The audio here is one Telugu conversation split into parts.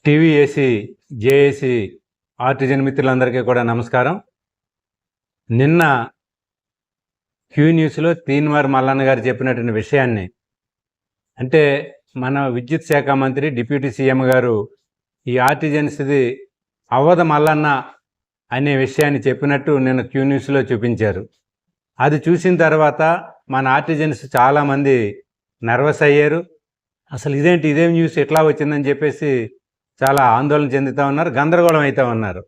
టీవీఏసీ జేఏసీ ఆర్టిజన్ మిత్రులందరికీ కూడా నమస్కారం. నిన్న క్యూ న్యూస్లో తీన్మార్ మల్లన్న గారు చెప్పినటువంటి విషయాన్ని, అంటే మన విద్యుత్ శాఖ మంత్రి డిప్యూటీ సీఎం గారు ఈ ఆర్టిజన్స్ది అవ్వద మల్లన్న అనే విషయాన్ని చెప్పినట్టు నిన్న క్యూ న్యూస్లో చూపించారు. అది చూసిన తర్వాత మన ఆర్టిజన్స్ చాలామంది నర్వస్ అయ్యారు. అసలు ఇదేం న్యూస్ ఎట్లా వచ్చిందని చెప్పేసి చాలా ఆందోళన చెందుతూ ఉన్నారు, గందరగోళం అవుతూ ఉన్నారు.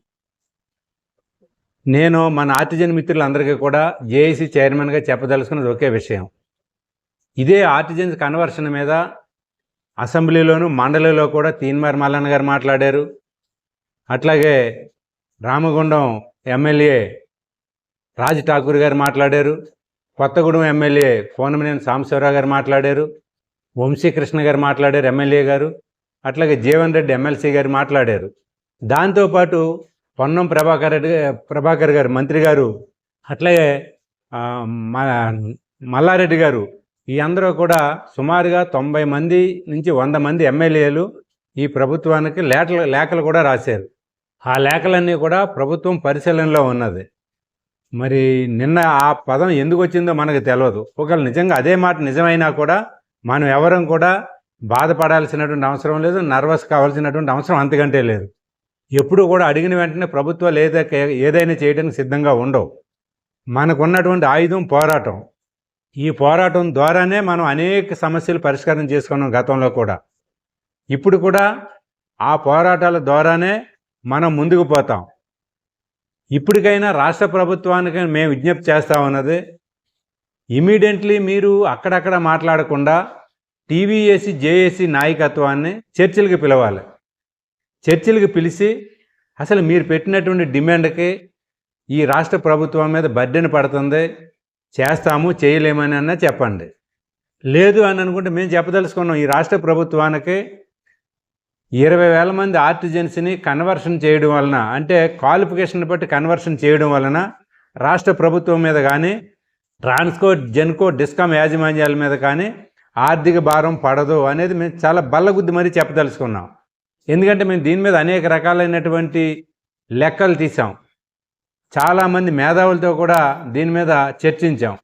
నేను మన ఆర్టిజన్ మిత్రులందరికీ కూడా జేఏసీ చైర్మన్గా చెప్పదలుచుకున్నది ఒకే విషయం. ఇదే ఆర్టిజన్స్ కన్వర్షన్ మీద అసెంబ్లీలోను మండలిలో కూడా తీన్మార్ మల్లన్న గారు మాట్లాడారు. అట్లాగే రామగుండం ఎమ్మెల్యే రాజ్ ఠాకూర్ గారు మాట్లాడారు. కొత్తగూడెం ఎమ్మెల్యే కోనమనేని సాంబశివరావు గారు మాట్లాడారు. వంశీకృష్ణ గారు మాట్లాడారు, ఎమ్మెల్యే గారు. అట్లాగే జీవన్ రెడ్డి ఎమ్మెల్సీ గారు మాట్లాడారు. దాంతోపాటు పొన్నం ప్రభాకర్ గారు మంత్రి గారు, అట్లాగే మల్లారెడ్డి గారు, ఈ అందరూ కూడా సుమారుగా 90 మంది నుంచి 100 మంది ఎమ్మెల్యేలు ఈ ప్రభుత్వానికి లేఖలు కూడా రాశారు. ఆ లేఖలన్నీ కూడా ప్రభుత్వం పరిశీలనలో ఉన్నది. మరి నిన్న ఆ పదం ఎందుకు వచ్చిందో మనకు తెలియదు. ఒకవేళ నిజంగా అదే మాట నిజమైనా కూడా మనం ఎవరం కూడా బాధపడాల్సినటువంటి అవసరం లేదు, నర్వస్ కావాల్సినటువంటి అవసరం అంతకంటే లేదు. ఎప్పుడు కూడా అడిగిన వెంటనే ప్రభుత్వాలు ఏదైనా చేయడానికి సిద్ధంగా ఉండవు. మనకున్నటువంటి ఆయుధం పోరాటం. ఈ పోరాటం ద్వారానే మనం అనేక సమస్యలు పరిష్కారం చేసుకున్నాం గతంలో కూడా. ఇప్పుడు కూడా ఆ పోరాటాల ద్వారానే మనం ముందుకు పోతాం. ఇప్పటికైనా రాష్ట్ర ప్రభుత్వానికి మేము విజ్ఞప్తి చేస్తా ఉన్నది, ఇమీడియట్లీ మీరు అక్కడక్కడ మాట్లాడకుండా టీవీఏసీ జేఏసీ నాయకత్వాన్ని చర్చలకు పిలవాలి. చర్చలకు పిలిచి అసలు మీరు పెట్టినటువంటి డిమాండ్కి ఈ రాష్ట్ర ప్రభుత్వం మీద బర్డెన్ పడుతుంది, చేస్తాము చేయలేమని అన్నా చెప్పండి. లేదు అని అనుకుంటే మేము చెప్పదలుచుకున్నాం, ఈ రాష్ట్ర ప్రభుత్వానికి 20,000 మంది ఆర్టిజన్స్ని కన్వర్షన్ చేయడం వలన, అంటే క్వాలిఫికేషన్ బట్టి కన్వర్షన్ చేయడం వలన రాష్ట్ర ప్రభుత్వం మీద కానీ ట్రాన్స్కో జెన్కో డిస్కామ్ యాజమాన్యాల మీద కానీ ఆర్థిక భారం పడదు అనేది మేము చాలా బల్లగుద్ది మరీ చెప్పదలుచుకున్నాం. ఎందుకంటే మేము దీని మీద అనేక రకాలైనటువంటి లెక్కలు తీసాం. చాలామంది మేధావులతో కూడా దీని మీద చర్చించాం.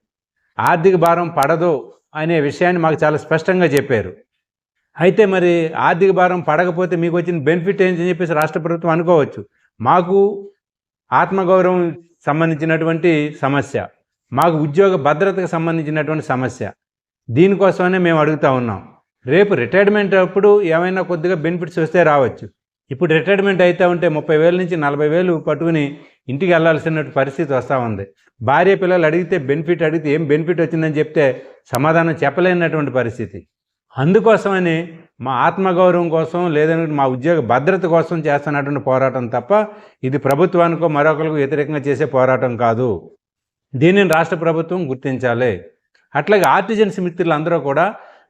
ఆర్థిక భారం పడదు అనే విషయాన్ని మాకు చాలా స్పష్టంగా చెప్పారు. అయితే మరి ఆర్థిక భారం పడకపోతే మీకు వచ్చిన బెనిఫిట్ ఏంటని చెప్పేసి రాష్ట్ర ప్రభుత్వం అనుకోవచ్చు. మాకు ఆత్మగౌరవం సంబంధించినటువంటి సమస్య, మాకు ఉద్యోగ భద్రతకు సంబంధించినటువంటి సమస్య. దీనికోసమనే మేము అడుగుతూ ఉన్నాం. రేపు రిటైర్మెంట్ అప్పుడు ఏమైనా కొద్దిగా బెనిఫిట్స్ వస్తే రావచ్చు. ఇప్పుడు రిటైర్మెంట్ అయితే ఉంటే 30,000 నుంచి 40,000 పట్టుకుని ఇంటికి వెళ్ళాల్సిన పరిస్థితి వస్తూ ఉంది. భార్య పిల్లలు అడిగితే అడిగితే ఏం బెనిఫిట్ వచ్చిందని చెప్తే సమాధానం చెప్పలేనటువంటి పరిస్థితి. అందుకోసమని మా ఆత్మగౌరవం కోసం, లేదంటే మా ఉద్యోగ భద్రత కోసం చేస్తున్నటువంటి పోరాటం తప్ప ఇది ప్రభుత్వానికో మరొకరికి వ్యతిరేకంగా చేసే పోరాటం కాదు. దీనిని రాష్ట్ర ప్రభుత్వం గుర్తించాలి. అట్లాగే ఆర్టిజన్స్ మిత్రులందరూ కూడా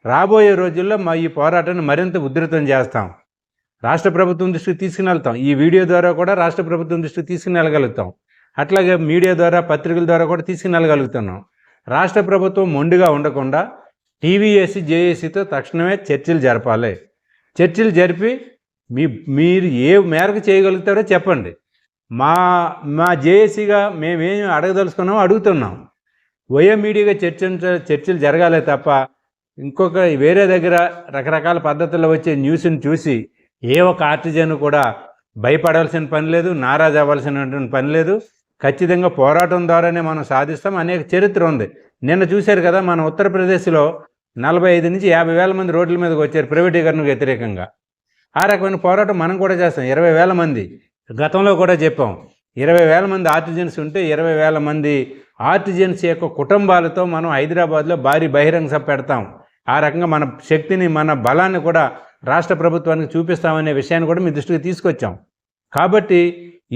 రాబోయే రోజుల్లో మా ఈ పోరాటాన్ని మరింత ఉధృతం చేస్తాం, రాష్ట్ర ప్రభుత్వం దృష్టికి తీసుకుని వెళ్తాం. ఈ వీడియో ద్వారా కూడా రాష్ట్ర ప్రభుత్వం దృష్టికి తీసుకుని వెళ్ళగలుగుతాం. అట్లాగే మీడియా ద్వారా, పత్రికల ద్వారా కూడా తీసుకుని వెళ్ళగలుగుతున్నాం. రాష్ట్ర ప్రభుత్వం మొండిగా ఉండకుండా టీవీఏసీ జేఏసీతో తక్షణమే చర్చలు జరపాలి. చర్చలు జరిపి మీరు ఏ మేరకు చేయగలుగుతారో చెప్పండి. మా జేఏసీగా మేమేం అడగదలుచుకున్నామో అడుగుతున్నాం. మీడియాగా చర్చలు జరగాలే తప్ప ఇంకొక వేరే దగ్గర రకరకాల పద్ధతుల్లో వచ్చే న్యూస్ని చూసి ఏ ఒక్క ఆర్టిజన్ కూడా భయపడాల్సిన పని లేదు, నారాజు అవ్వాల్సినటువంటి పని లేదు. ఖచ్చితంగా పోరాటం ద్వారానే మనం సాధిస్తాం. అనేక చరిత్ర ఉంది. నిన్న చూశారు కదా, మన ఉత్తరప్రదేశ్లో 45 నుంచి 50,000 మంది రోడ్ల మీదకి వచ్చారు ప్రైవేటీకరణకు వ్యతిరేకంగా. ఆ రకమైన పోరాటం మనం కూడా చేస్తాం. 20,000 మంది గతంలో కూడా చెప్పాం. 20,000 మంది ఆర్టిజన్స్ ఉంటే 20,000 మంది ఆర్టిజన్స్ యొక్క కుటుంబాలతో మనం హైదరాబాద్లో భారీ బహిరంగ సభ పెడతాం. ఆ రకంగా మన శక్తిని, మన బలాన్ని కూడా రాష్ట్ర ప్రభుత్వానికి చూపిస్తామనే విషయాన్ని కూడా మీ దృష్టికి తీసుకొచ్చాం. కాబట్టి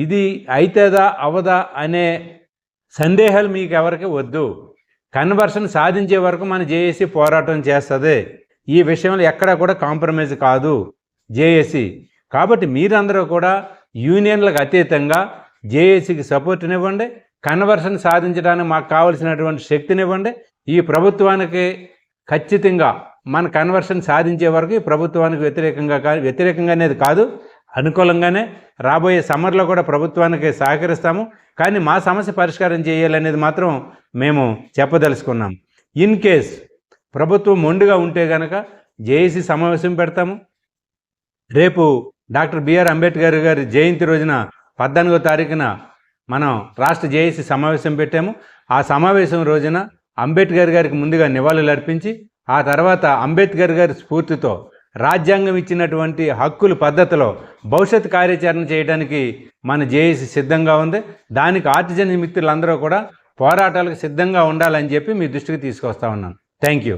ఇది అయితేదా అవదా అనే సందేహాలు మీకు ఎవరికి వద్దు. కన్వర్షన్ సాధించే వరకు మన జేఏసీ పోరాటం చేస్తుంది. ఈ విషయంలో ఎక్కడా కూడా కాంప్రమైజ్ కాదు జేఏసీ. కాబట్టి మీరందరూ కూడా యూనియన్లకు అతీతంగా జేఏసీకి సపోర్ట్నివ్వండి. కన్వర్షన్ సాధించడానికి మాకు కావలసినటువంటి శక్తినివ్వండి. ఈ ప్రభుత్వానికి ఖచ్చితంగా మన కన్వర్షన్ సాధించే వరకు ప్రభుత్వానికి వ్యతిరేకంగా అనేది కాదు, అనుకూలంగానే రాబోయే సమ్మర్లో కూడా ప్రభుత్వానికి సహకరిస్తాము. కానీ మా సమస్య పరిష్కారం చేయాలనేది మాత్రం మేము చెప్పదలుచుకున్నాం. ఇన్ కేస్ ప్రభుత్వం మొండిగా ఉంటే కనుక జేఏసీ సమావేశం పెడతాము. రేపు డాక్టర్ బిఆర్ అంబేద్కర్ గారి జయంతి రోజున 14వ తారీఖున మనం రాష్ట్ర జేఏసీ సమావేశం పెట్టాము. ఆ సమావేశం రోజున అంబేద్కర్ గారికి ముందుగా నివాళులు అర్పించి ఆ తర్వాత అంబేద్కర్ గారి స్ఫూర్తితో రాజ్యాంగం ఇచ్చినటువంటి హక్కుల పద్ధతిలో భవిష్యత్ కార్యాచరణ చేయడానికి మన జేఏసీ సిద్ధంగా ఉంది. దానికి ఆర్టిజన్ మిత్రులందరూ కూడా పోరాటాలకు సిద్ధంగా ఉండాలని చెప్పి మీ దృష్టికి తీసుకొస్తా ఉన్నాను. Thank you.